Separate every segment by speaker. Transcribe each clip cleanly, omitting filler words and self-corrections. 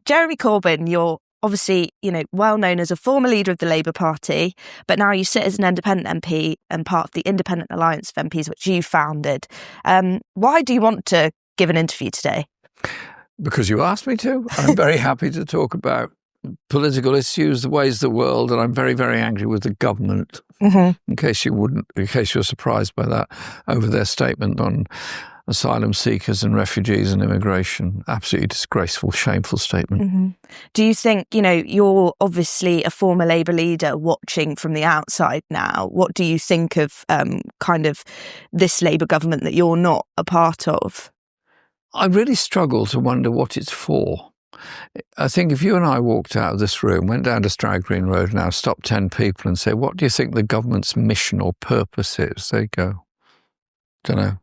Speaker 1: Jeremy Corbyn, you're obviously, well known as a former leader of the Labour Party, but now you sit as an independent MP and part of the Independent Alliance of MPs, which you founded. Why do you want to give an interview today?
Speaker 2: Because you asked me to. I'm very happy to talk about political issues, the ways of the world, and I'm very, very angry with the government. In case you're surprised by that, over their statement on asylum seekers and refugees and immigration. Absolutely disgraceful, shameful statement.
Speaker 1: Do you think, you're obviously a former Labour leader watching from the outside now. What do you think of kind of this Labour government that you're not a part of?
Speaker 2: I really struggle to wonder what it's for. I think if you and I walked out of this room, went down to Stroud Green Road now, stopped 10 people and say, what do you think the government's mission or purpose is? They go, don't know.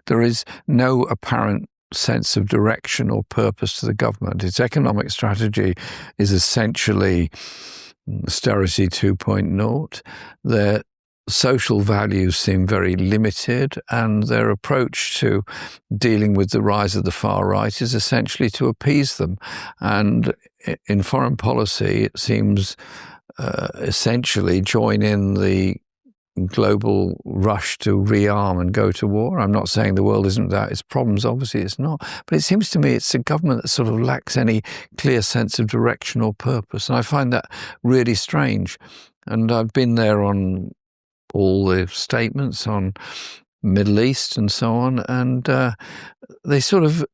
Speaker 2: There is no apparent sense of direction or purpose to the government. Its economic strategy is essentially austerity 2.0. Their social values seem very limited, and their approach to dealing with the rise of the far right is essentially to appease them. And in foreign policy, it seems essentially join in the global rush to rearm and go to war. I'm not saying the world isn't without its problems, obviously it's not, but it seems to me it's a government that sort of lacks any clear sense of direction or purpose, and I find that really strange. And I've been there on all the statements on Middle East and so on, and they sort of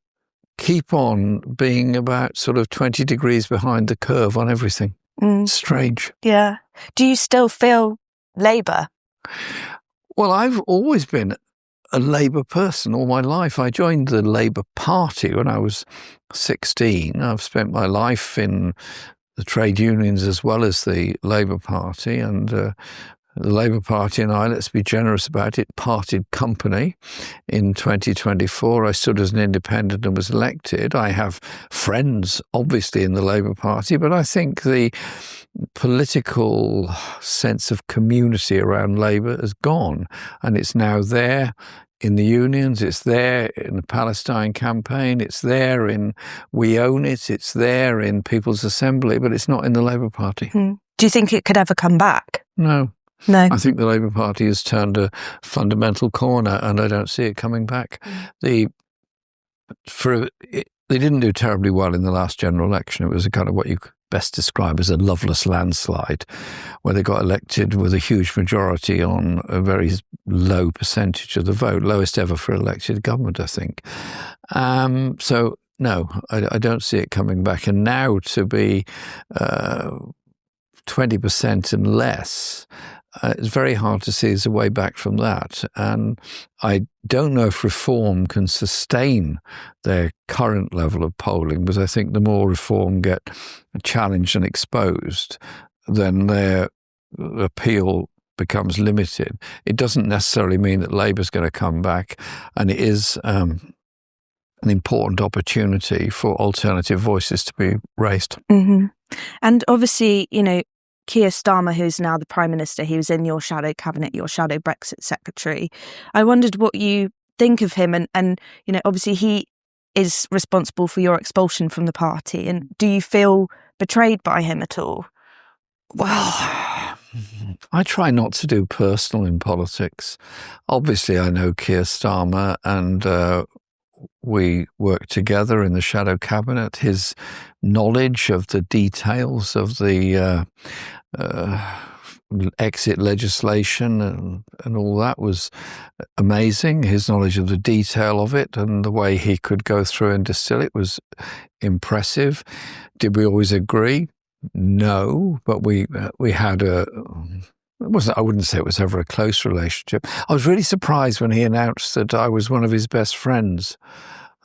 Speaker 2: keep on being about sort of 20 degrees behind the curve on everything. Strange.
Speaker 1: Yeah. Do you still feel Labour?
Speaker 2: Well, I've always been a Labour person all my life. I joined the Labour Party when I was 16. I've spent my life in the trade unions as well as the Labour Party, and the Labour Party and I, let's be generous about it, parted company. In 2024, I stood as an independent and was elected. I have friends, obviously, in the Labour Party, but I think the political sense of community around Labour has gone, and it's now there in the unions, it's there in the Palestine campaign, it's there in We Own It, it's there in People's Assembly, but it's not in the Labour Party.
Speaker 1: Do you think it could ever come back?
Speaker 2: No.
Speaker 1: No.
Speaker 2: I think the Labour Party has turned a fundamental corner, and I don't see it coming back. They didn't do terribly well in the last general election. It was a kind of what you could best describe as a loveless landslide, where they got elected with a huge majority on a very low percentage of the vote, lowest ever for elected government, I think. So, no, I don't see it coming back. And now to be 20% and less, it's very hard to see as a way back from that. And I don't know if Reform can sustain their current level of polling, because I think the more Reform get challenged and exposed, then their appeal becomes limited. It doesn't necessarily mean that Labour's going to come back, and it is an important opportunity for alternative voices to be raised.
Speaker 1: And obviously, Keir Starmer, who's now the Prime Minister, he was in your shadow cabinet, your shadow Brexit secretary. I wondered what you think of him, and obviously he is responsible for your expulsion from the party. And do you feel betrayed by him at all?
Speaker 2: Well, I try not to do personal in politics. Obviously, I know Keir Starmer, and we work together in the shadow cabinet. His knowledge of the details of the exit legislation and all that was amazing. His knowledge of the detail of it and the way he could go through and distill it was impressive. Did we always agree? No, but we had I wouldn't say it was ever a close relationship. I was really surprised when he announced that I was one of his best friends.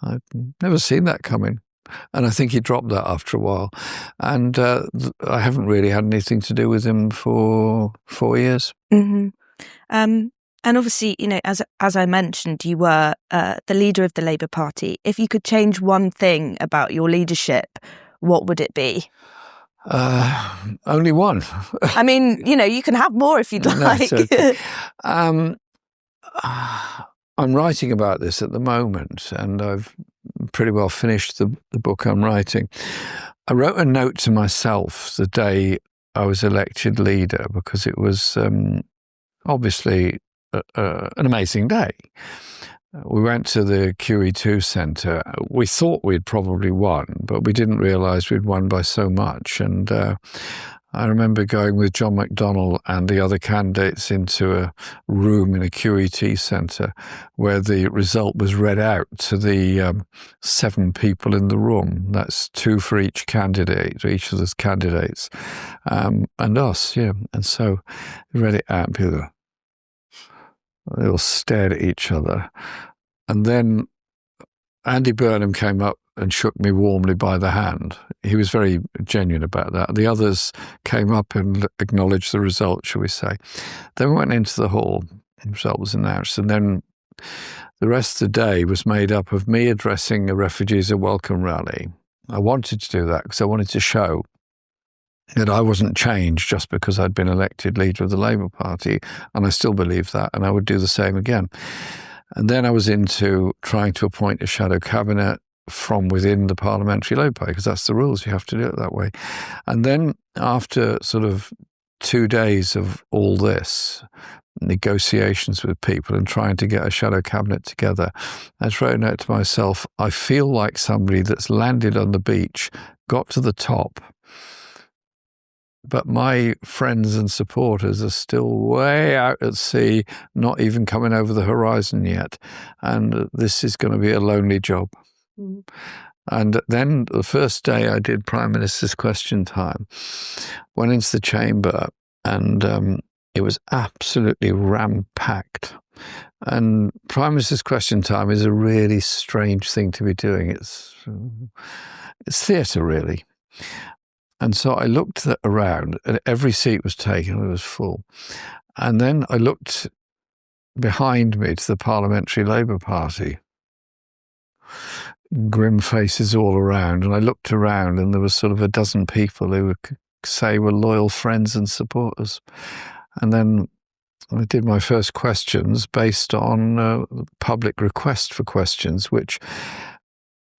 Speaker 2: I've never seen that coming. And I think he dropped that after a while. And I haven't really had anything to do with him for 4 years.
Speaker 1: And obviously, as I mentioned, you were the leader of the Labour Party. If you could change one thing about your leadership, what would it be?
Speaker 2: Only one.
Speaker 1: I mean, you can have more if you'd like.
Speaker 2: No, okay. I'm writing about this at the moment, and I've pretty well finished the book I'm writing. I wrote a note to myself the day I was elected leader, because it was obviously an amazing day. We went to the QE2 centre. We thought we'd probably won, but we didn't realise we'd won by so much. And I remember going with John McDonnell and the other candidates into a room in a QET centre where the result was read out to the 7 people in the room. That's 2 for each candidate, each of those candidates, and us, yeah. And so we read it out, and people, they all stared at each other. And then Andy Burnham came up and shook me warmly by the hand. He was very genuine about that. The others came up and acknowledged the result, shall we say. Then we went into the hall. The result was announced. And then the rest of the day was made up of me addressing a Refugees Are Welcome rally. I wanted to do that because I wanted to show that I wasn't changed just because I'd been elected leader of the Labour Party, and I still believe that, and I would do the same again. And then I was into trying to appoint a shadow cabinet from within the parliamentary Labour Party, because that's the rules, you have to do it that way. And then after sort of 2 days of all this, negotiations with people and trying to get a shadow cabinet together, I just wrote a note to myself, I feel like somebody that's landed on the beach, got to the top, but my friends and supporters are still way out at sea, not even coming over the horizon yet. And this is going to be a lonely job. Mm. And then the first day I did Prime Minister's Question Time, went into the chamber, and it was absolutely ram-packed. And Prime Minister's Question Time is a really strange thing to be doing. It's theatre, really. And so I looked around, and every seat was taken, it was full. And then I looked behind me to the Parliamentary Labour Party, grim faces all around. And I looked around, and there was sort of a dozen people who would say were loyal friends and supporters. And then I did my first questions based on public request for questions, which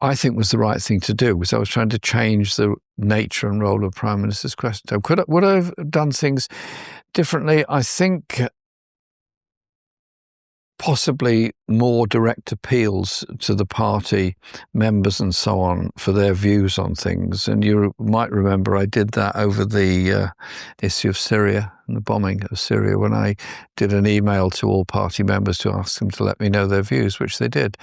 Speaker 2: I think was the right thing to do, because I was trying to change the nature and role of Prime Minister's Question Time. Would I have done things differently? I think possibly more direct appeals to the party members and so on for their views on things. And you might remember I did that over the issue of Syria and the bombing of Syria, when I did an email to all party members to ask them to let me know their views, which they did.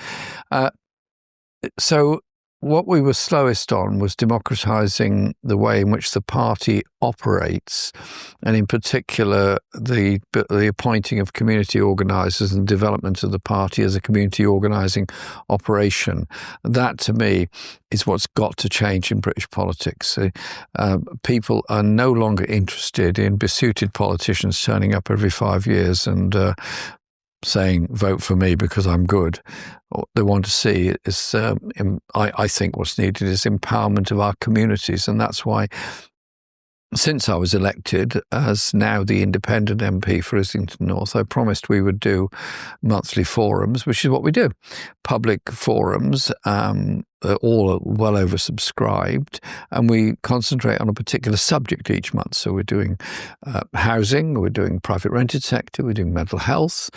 Speaker 2: So what we were slowest on was democratising the way in which the party operates, and in particular the appointing of community organisers and development of the party as a community organising operation. That, to me, is what's got to change in British politics. People are no longer interested in besooted politicians turning up every 5 years and saying, vote for me because I'm good. What they want to see is, I think what's needed is empowerment of our communities. And that's why, since I was elected as now the independent MP for Islington North, I promised we would do monthly forums, which is what we do. Public forums, all well oversubscribed, and we concentrate on a particular subject each month. So we're doing housing, we're doing private rented sector, we're doing mental health,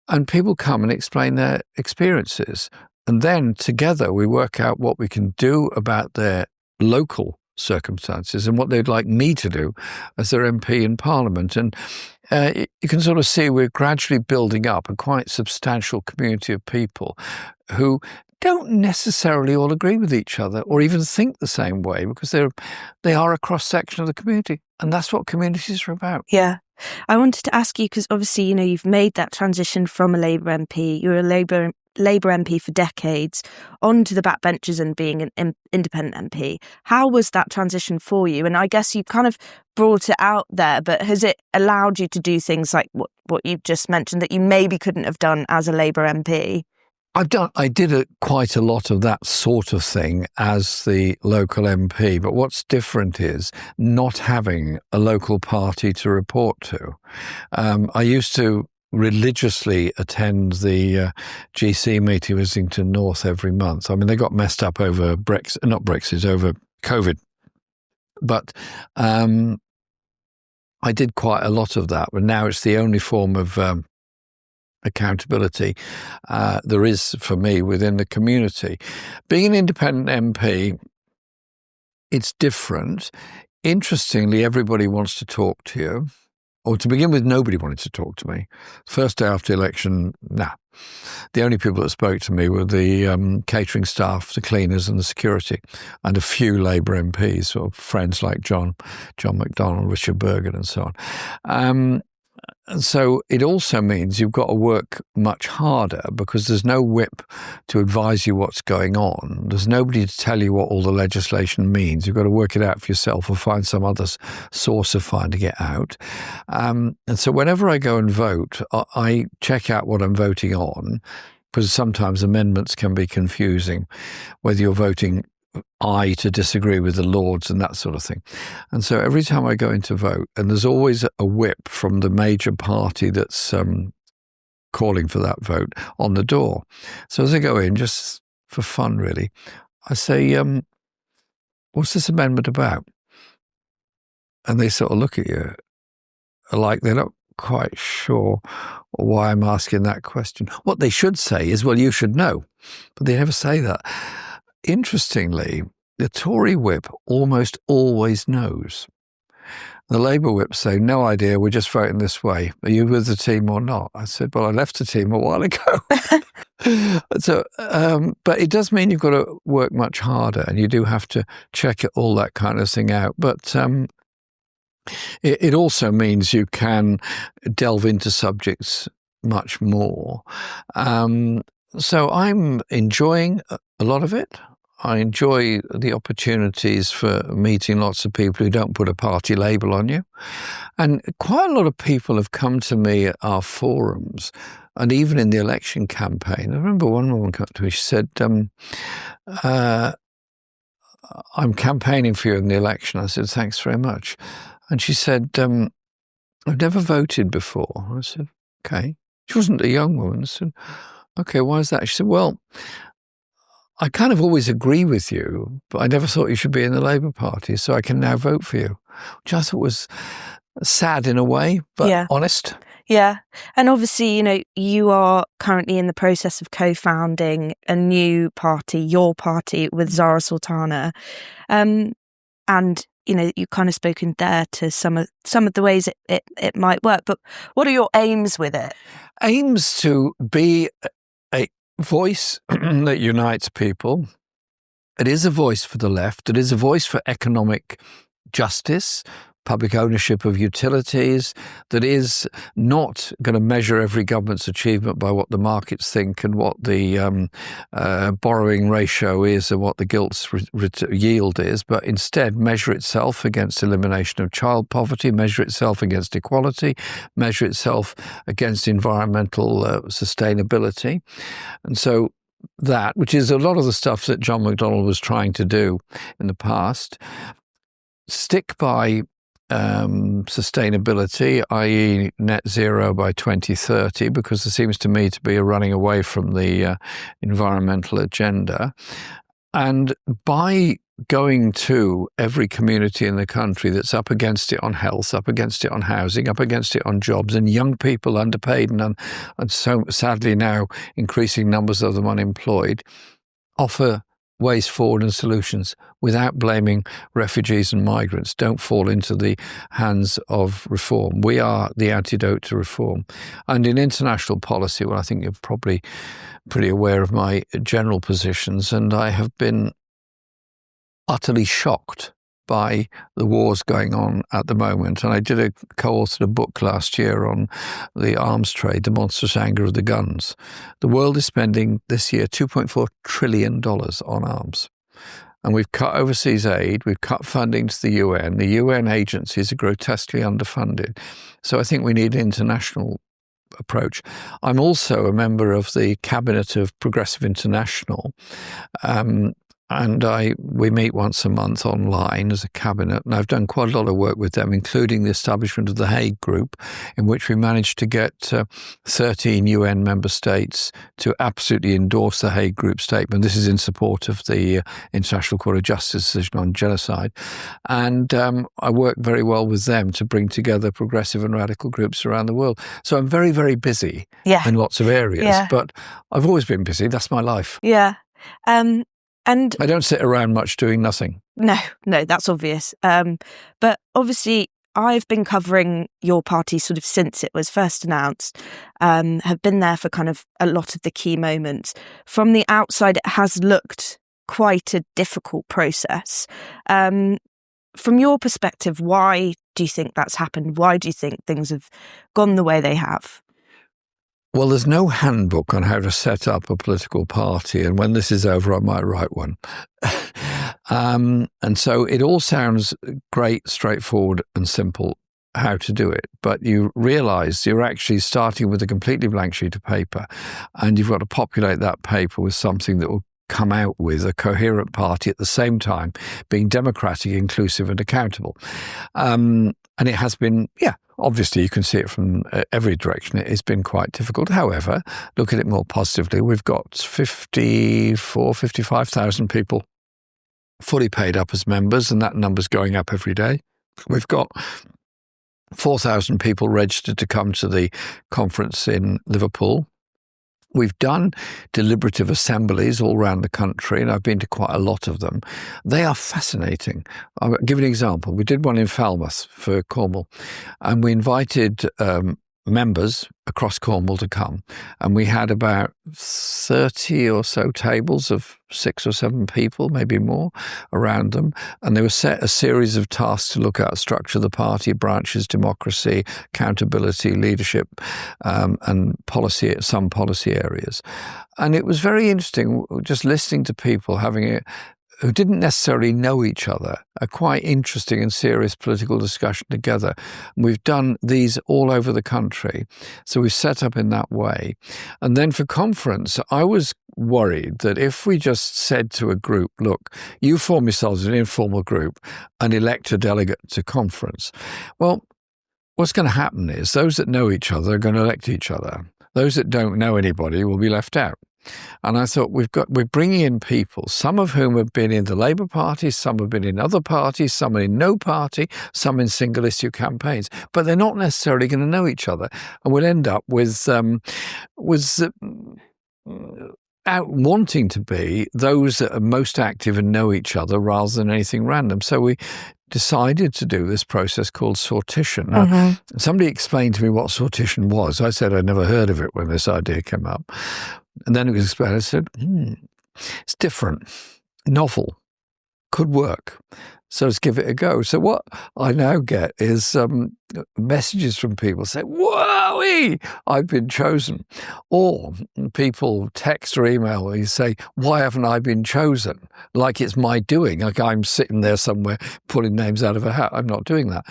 Speaker 2: and people come and explain their experiences. And then together we work out what we can do about their local circumstances and what they'd like me to do as their MP in Parliament. And you can sort of see we're gradually building up a quite substantial community of people who don't necessarily all agree with each other or even think the same way, because they are a cross-section of the community. And that's what communities are about.
Speaker 1: Yeah. I wanted to ask you, because obviously, you've made that transition from a Labour MP. You're a Labour MP for decades, onto the backbenches and being an independent MP. How was that transition for you? And I guess you kind of brought it out there, but has it allowed you to do things like what you've just mentioned that you maybe couldn't have done as a Labour MP?
Speaker 2: I did quite a lot of that sort of thing as the local MP, but what's different is not having a local party to report to. I used to religiously attend the GC meeting in Islington North every month. I mean, they got messed up over over COVID. But I did quite a lot of that, but now it's the only form of accountability there is for me within the community. Being an independent MP, it's different. Interestingly, everybody wants to talk to you. Or to begin with, nobody wanted to talk to me. First day after the election, nah. The only people that spoke to me were the catering staff, the cleaners and the security, and a few Labour MPs, or friends like John McDonnell, Richard Burgon and so on. And so it also means you've got to work much harder because there's no whip to advise you what's going on. There's nobody to tell you what all the legislation means. You've got to work it out for yourself or find some other source of finding it out. And so whenever I go and vote, I check out what I'm voting on, because sometimes amendments can be confusing, whether you're voting I to disagree with the Lords and that sort of thing. And so every time I go in to vote, and there's always a whip from the major party that's calling for that vote on the door. So as I go in, just for fun really, I say, what's this amendment about? And they sort of look at you like they're not quite sure why I'm asking that question. What they should say is, well, you should know. But they never say that. Interestingly, the Tory whip almost always knows. The Labour whips say, no idea, we're just voting this way. Are you with the team or not? I said, well, I left the team a while ago. So, but it does mean you've got to work much harder, and you do have to check all that kind of thing out. But it also means you can delve into subjects much more. So I'm enjoying a lot of it. I enjoy the opportunities for meeting lots of people who don't put a party label on you. And quite a lot of people have come to me at our forums, and even in the election campaign. I remember one woman came to me, she said, I'm campaigning for you in the election. I said, thanks very much. And she said, I've never voted before. I said, okay. She wasn't a young woman. I said, okay, why is that? She said, well, I kind of always agree with you, but I never thought you should be in the Labour Party, so I can now vote for you, which I thought was sad in a way, but honest.
Speaker 1: Yeah. And obviously, you are currently in the process of co-founding a new party, your party, with Zarah Sultana. And, you've kind of spoken there to some of the ways it might work, but what are your aims with it?
Speaker 2: Aims to be a voice that unites people. It is a voice for the left. It is a voice for economic justice, public ownership of utilities, that is not going to measure every government's achievement by what the markets think and what the borrowing ratio is and what the gilt's yield is, but instead measure itself against elimination of child poverty, measure itself against equality, measure itself against environmental sustainability. And so that, which is a lot of the stuff that John McDonnell was trying to do in the past, stick by sustainability, i.e. net zero by 2030, because there seems to me to be a running away from the environmental agenda. And by going to every community in the country that's up against it on health, up against it on housing, up against it on jobs, and young people underpaid and so sadly now increasing numbers of them unemployed, offer ways forward and solutions without blaming refugees and migrants. Don't fall into the hands of reform. We are the antidote to reform. And in international policy, well, I think you're probably pretty aware of my general positions, and I have been utterly shocked by the wars going on at the moment. And I co-authored a book last year on the arms trade, the monstrous anger of the guns. The world is spending this year $2.4 trillion on arms. And we've cut overseas aid, we've cut funding to the UN. The UN agencies are grotesquely underfunded. So I think we need an international approach. I'm also a member of the cabinet of Progressive International, and we meet once a month online as a cabinet, and I've done quite a lot of work with them, including the establishment of the Hague Group, in which we managed to get 13 UN member states to absolutely endorse the Hague Group statement. This is in support of the International Court of Justice decision on genocide. And I work very well with them to bring together progressive and radical groups around the world. So I'm very, very busy in lots of areas, but I've always been busy. That's my life.
Speaker 1: Yeah. And
Speaker 2: I don't sit around much doing nothing.
Speaker 1: No, that's obvious. But obviously, I've been covering your party sort of since it was first announced, have been there for kind of a lot of the key moments. From the outside, it has looked quite a difficult process. From your perspective, why do you think that's happened? Why do you think things have gone the way they have?
Speaker 2: Well, there's no handbook on how to set up a political party, and when this is over, I might write one. And so it all sounds great, straightforward and simple how to do it, but you realise you're actually starting with a completely blank sheet of paper, and you've got to populate that paper with something that will come out with a coherent party at the same time being democratic, inclusive and accountable. And it has been, obviously you can see it from every direction. It has been quite difficult. However, look at it more positively. We've got 55,000 people fully paid up as members, and that number's going up every day. We've got 4,000 people registered to come to the conference in Liverpool. We've done deliberative assemblies all around the country, and I've been to quite a lot of them. They are fascinating. I'll give you an example. We did one in Falmouth for Cornwall, and we invited members across Cornwall to come, and we had about 30 or so tables of 6 or 7 people, maybe more, around them, and they were set a series of tasks to look at: structure of the party, branches, democracy, accountability, leadership, and policy, some policy areas. And it was very interesting just listening to people who didn't necessarily know each other, a quite interesting and serious political discussion together. We've done these all over the country, so we've set up in that way. And then for conference, I was worried that if we just said to a group, look, you form yourselves an informal group and elect a delegate to conference, well, what's going to happen is those that know each other are going to elect each other. Those that don't know anybody will be left out. And I thought we're bringing in people, some of whom have been in the Labour Party, some have been in other parties, some are in no party, some in single issue campaigns, but they're not necessarily going to know each other. And we'll end up with wanting to be those that are most active and know each other rather than anything random. So we decided to do this process called sortition. Now, somebody explained to me what sortition was. I said I'd never heard of it when this idea came up. And then it was explained. I said, it's different, novel, could work. So let's give it a go. So what I now get is messages from people saying, "Wowee, I've been chosen." Or people text or email where you say, "Why haven't I been chosen?" Like it's my doing, like I'm sitting there somewhere pulling names out of a hat. I'm not doing that.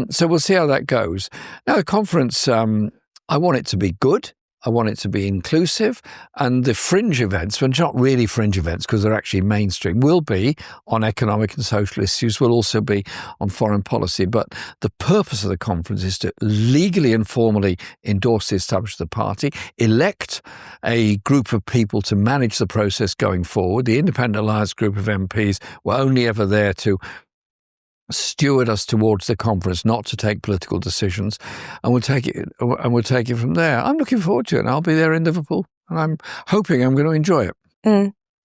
Speaker 2: So we'll see how that goes. Now, the conference, I want it to be good. I want it to be inclusive, and the fringe events, which are not really fringe events because they're actually mainstream, will be on economic and social issues, will also be on foreign policy. But the purpose of the conference is to legally and formally endorse the establishment of the party, elect a group of people to manage the process going forward. The Independent Alliance group of MPs were only ever there to steward us towards the conference, not to take political decisions, and we'll take it from there. I'm looking forward to it, and I'll be there in Liverpool, and I'm hoping I'm going to enjoy it.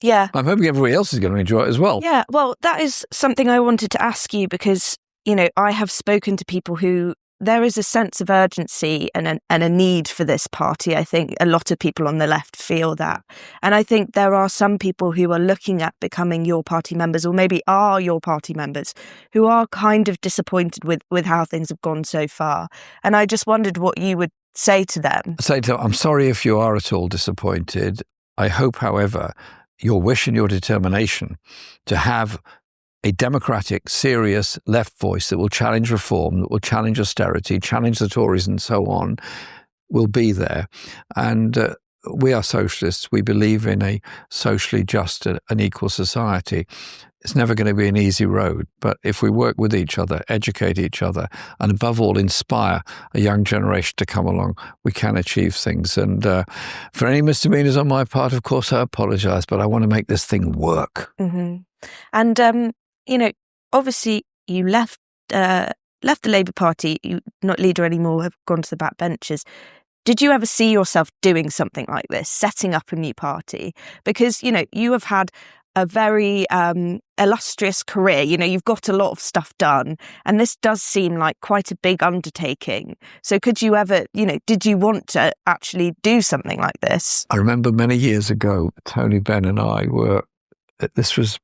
Speaker 1: Yeah.
Speaker 2: I'm hoping everybody else is going to enjoy it as well.
Speaker 1: Yeah, well, that is something I wanted to ask you because, I have spoken to people who there is a sense of urgency and a need for this party. I think a lot of people on the left feel that. And I think there are some people who are looking at becoming your party members, or maybe are your party members, who are kind of disappointed with how things have gone so far. And I just wondered what you would say to them.
Speaker 2: I'm sorry if you are at all disappointed. I hope, however, your wish and your determination to have a democratic, serious left voice that will challenge reform, that will challenge austerity, challenge the Tories and so on, will be there. And we are socialists. We believe in a socially just and equal society. It's never going to be an easy road, but if we work with each other, educate each other, and above all, inspire a young generation to come along, we can achieve things. And for any misdemeanors on my part, of course, I apologise, but I want to make this thing work.
Speaker 1: Mm-hmm. And, obviously you left the Labour Party, you're not leader anymore, have gone to the backbenches. Did you ever see yourself doing something like this, setting up a new party? Because, you have had a very illustrious career. You've got a lot of stuff done, and this does seem like quite a big undertaking. So could you ever, did you want to actually do something like this?
Speaker 2: I remember many years ago, Tony Benn and I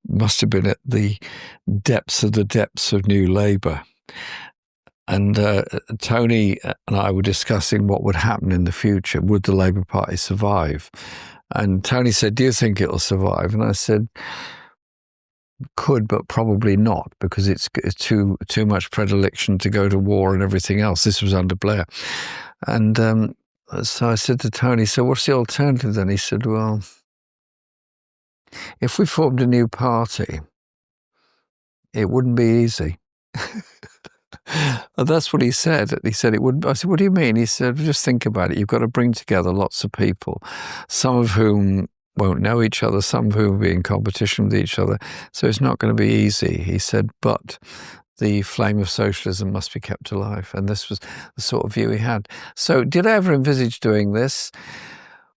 Speaker 2: must have been at the depths of New Labour. And Tony and I were discussing what would happen in the future. Would the Labour Party survive? And Tony said, do you think it'll survive? And I said, could, but probably not, because it's too much predilection to go to war and everything else. This was under Blair. And so I said to Tony, so what's the alternative then? He said, well, if we formed a new party, it wouldn't be easy. And that's what he said. He said it wouldn't. I said, what do you mean? He said, just think about it. You've got to bring together lots of people, some of whom won't know each other, some of whom will be in competition with each other. So it's not going to be easy. He said, but the flame of socialism must be kept alive. And this was the sort of view he had. So did I ever envisage doing this?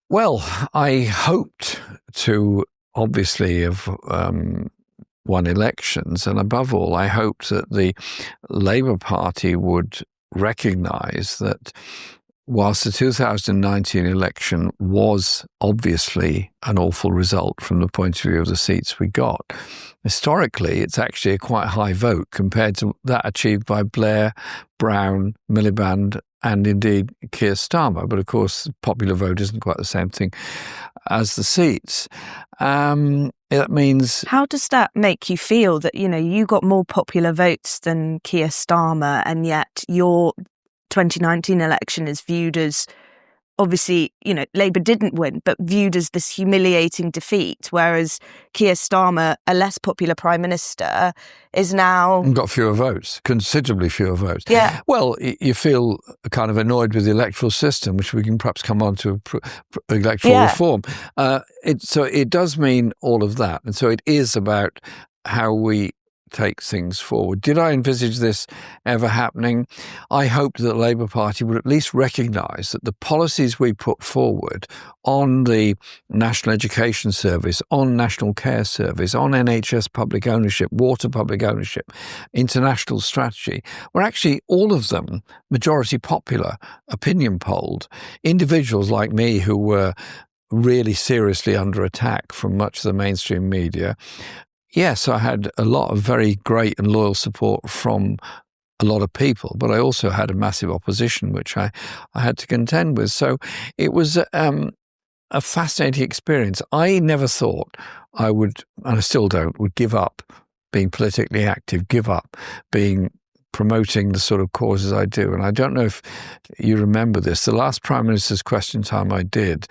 Speaker 2: Well, I hoped to obviously have won elections, and above all, I hoped that the Labour Party would recognise that whilst the 2019 election was obviously an awful result from the point of view of the seats we got, historically it's actually a quite high vote compared to that achieved by Blair, Brown, Miliband, and indeed Keir Starmer. But of course, the popular vote isn't quite the same thing as the seats. It means...
Speaker 1: How does that make you feel that, you got more popular votes than Keir Starmer, and yet your 2019 election is viewed as, obviously, Labour didn't win, but viewed as this humiliating defeat, whereas Keir Starmer, a less popular Prime Minister, is now...
Speaker 2: got fewer votes, considerably fewer votes.
Speaker 1: Yeah.
Speaker 2: Well, you feel kind of annoyed with the electoral system, which we can perhaps come on to electoral reform. So it does mean all of that. And so it is about how we take things forward. Did I envisage this ever happening? I hoped that the Labour Party would at least recognise that the policies we put forward on the National Education Service, on National Care Service, on NHS public ownership, water public ownership, international strategy, were actually all of them majority popular, opinion polled. Individuals like me who were really seriously under attack from much of the mainstream media. Yes, I had a lot of very great and loyal support from a lot of people, but I also had a massive opposition, which I had to contend with. So it was a fascinating experience. I never thought I would, and I still don't, would give up being politically active, give up promoting the sort of causes I do. And I don't know if you remember this. The last Prime Minister's Question Time I did,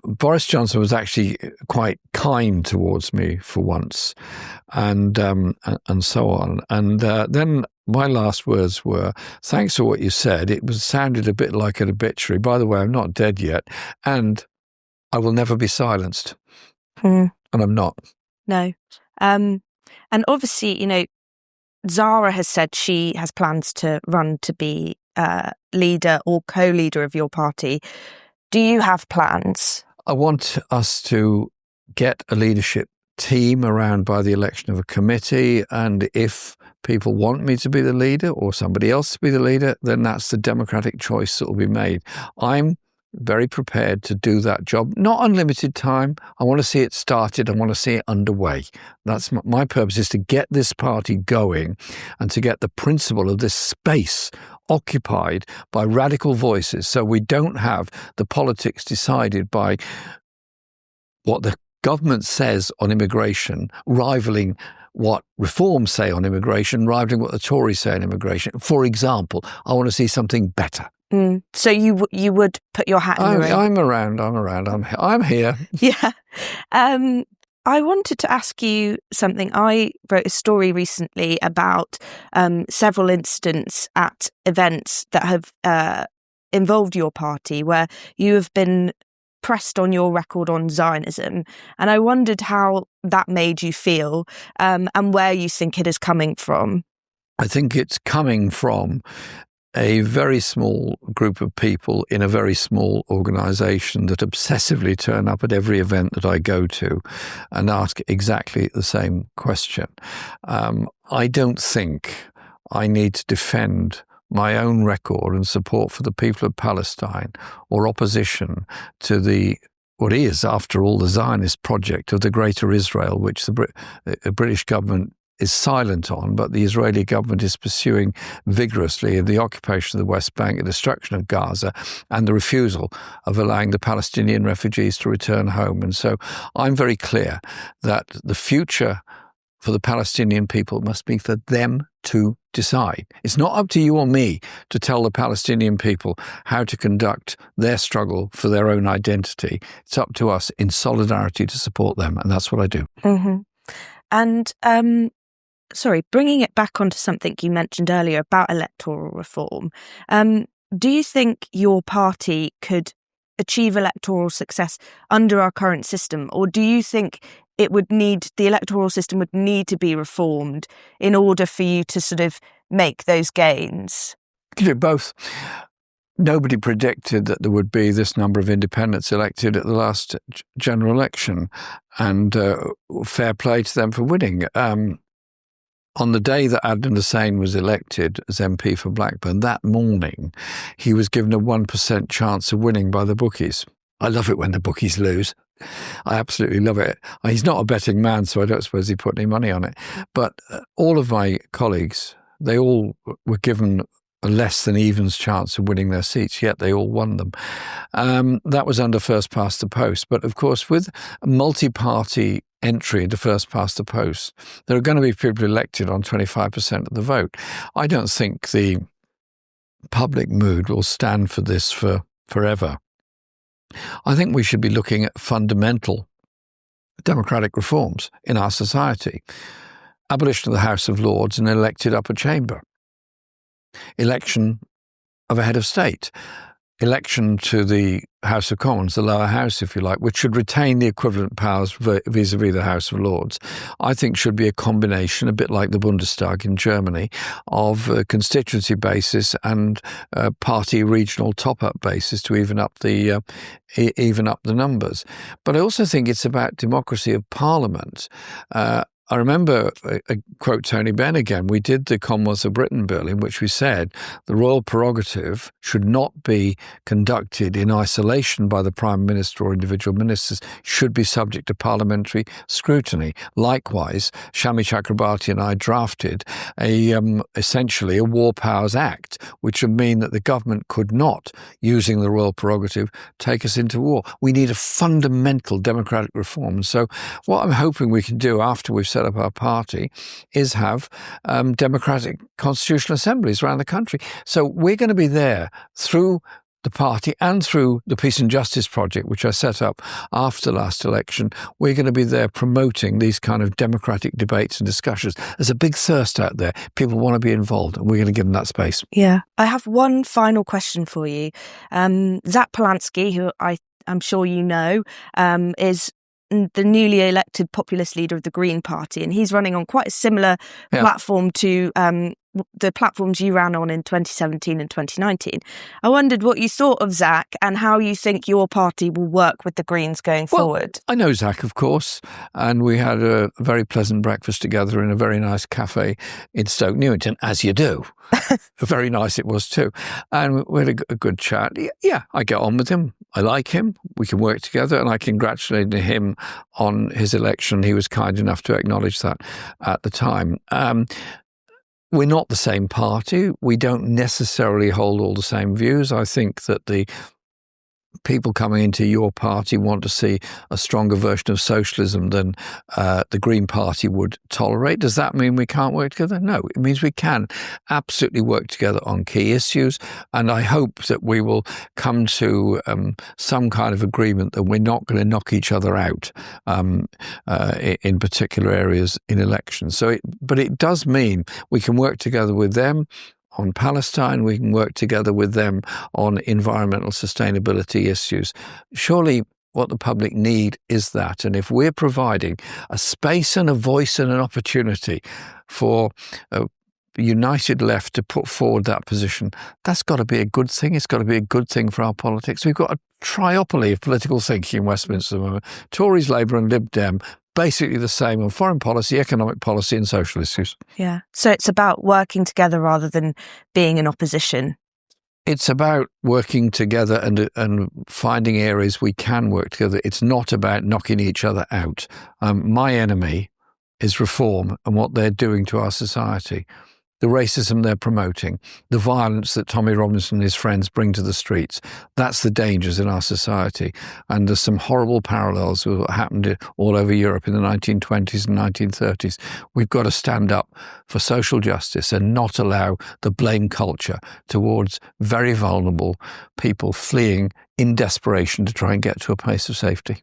Speaker 2: Boris Johnson was actually quite kind towards me for once, and so on. And then my last words were, "Thanks for what you said. It sounded a bit like an obituary. By the way, I'm not dead yet, and I will never be silenced." And I'm not.
Speaker 1: No. And obviously, Zarah has said she has plans to run to be leader or co-leader of your party. Do you have plans?
Speaker 2: I want us to get a leadership team around by the election of a committee, and if people want me to be the leader or somebody else to be the leader, then that's the democratic choice that will be made. I'm very prepared to do that job. Not unlimited time. I want to see it started. I want to see it underway. That's my purpose, is to get this party going and to get the principle of this space occupied by radical voices, so we don't have the politics decided by what the government says on immigration rivaling what reforms say on immigration, rivaling what the Tories say on immigration. For example, I want to see something better.
Speaker 1: So you would put your hat in the ring?
Speaker 2: I'm around. I'm here.
Speaker 1: Yeah. I wanted to ask you something. I wrote a story recently about several incidents at events that have involved your party where you have been pressed on your record on Zionism. And I wondered how that made you feel and where you think it is coming from.
Speaker 2: I think it's coming from a very small group of people in a very small organisation that obsessively turn up at every event that I go to and ask exactly the same question. I don't think I need to defend my own record and support for the people of Palestine or opposition to what is, after all, the Zionist project of the Greater Israel, which the British government is silent on, but the Israeli government is pursuing vigorously, the occupation of the West Bank, the destruction of Gaza, and the refusal of allowing the Palestinian refugees to return home. And so I'm very clear that the future for the Palestinian people must be for them to decide. It's not up to you or me to tell the Palestinian people how to conduct their struggle for their own identity. It's up to us in solidarity to support them, and that's what I do.
Speaker 1: Mm-hmm. And bringing it back onto something you mentioned earlier about electoral reform, do you think your party could achieve electoral success under our current system, or do you think the electoral system would need to be reformed in order for you to sort of make those gains?
Speaker 2: You do both. Nobody predicted that there would be this number of independents elected at the last general election, and fair play to them for winning. On the day that Adnan Hussein was elected as MP for Blackburn, that morning, he was given a 1% chance of winning by the bookies. I love it when the bookies lose. I absolutely love it. He's not a betting man, so I don't suppose he put any money on it. But all of my colleagues, they all were given a less than evens chance of winning their seats, yet they all won them. That was under first past the post. But of course, with a multi-party entry into first past the post, there are going to be people elected on 25% of the vote. I don't think the public mood will stand for this forever. I think we should be looking at fundamental democratic reforms in our society. Abolition of the House of Lords and elected upper chamber. Election of a head of state. Election to the House of Commons, the lower house, if you like, which should retain the equivalent powers vis-à-vis the House of Lords, I think should be a combination, a bit like the Bundestag in Germany, of a constituency basis and party regional top-up basis to even up the numbers. But I also think it's about democracy of Parliament. I remember, quote Tony Benn again, we did the Commonwealth of Britain bill in which we said the royal prerogative should not be conducted in isolation by the Prime Minister or individual ministers, should be subject to parliamentary scrutiny. Likewise, Shami Chakrabarti and I drafted essentially a War Powers Act, which would mean that the government could not, using the royal prerogative, take us into war. We need a fundamental democratic reform. So what I'm hoping we can do after we've set up our party is have democratic constitutional assemblies around the country. So we're going to be there through the party and through the Peace and Justice Project, which I set up after last election. We're going to be there promoting these kind of democratic debates and discussions. There's a big thirst out there. People want to be involved, and we're going to give them that space.
Speaker 1: Yeah. I have one final question for you. Zach Polanski, who I'm sure you know, is the newly elected populist leader of the Green Party, and he's running on quite a similar platform to the platforms you ran on in 2017 and 2019. I wondered what you thought of Zach and how you think your party will work with the Greens going forward.
Speaker 2: I know Zach, of course, and we had a very pleasant breakfast together in a very nice cafe in Stoke Newington, as you do. Very nice it was too. And we had a good chat. Yeah, I get on with him. I like him. We can work together, and I congratulated him on his election. He was kind enough to acknowledge that at the time. We're not the same party. We don't necessarily hold all the same views. I think that the people coming into your party want to see a stronger version of socialism than the Green Party would tolerate. Does that mean we can't work together? No, it means we can absolutely work together on key issues. And I hope that we will come to some kind of agreement that we're not going to knock each other out in particular areas in elections. But it does mean we can work together with them on Palestine, we can work together with them on environmental sustainability issues. Surely what the public need is that. And if we're providing a space and a voice and an opportunity for a united left to put forward that position, that's got to be a good thing. It's got to be a good thing for our politics. We've got a triopoly of political thinking in Westminster at the moment. Tories, Labour and Lib Dem, basically the same on foreign policy, economic policy and social issues.
Speaker 1: Yeah. So it's about working together rather than being in opposition.
Speaker 2: It's about working together and finding areas we can work together. It's not about knocking each other out. My enemy is reform and what they're doing to our society. The racism they're promoting, the violence that Tommy Robinson and his friends bring to the streets. That's the dangers in our society. And there's some horrible parallels with what happened all over Europe in the 1920s and 1930s. We've got to stand up for social justice and not allow the blame culture towards very vulnerable people fleeing in desperation to try and get to a place of safety.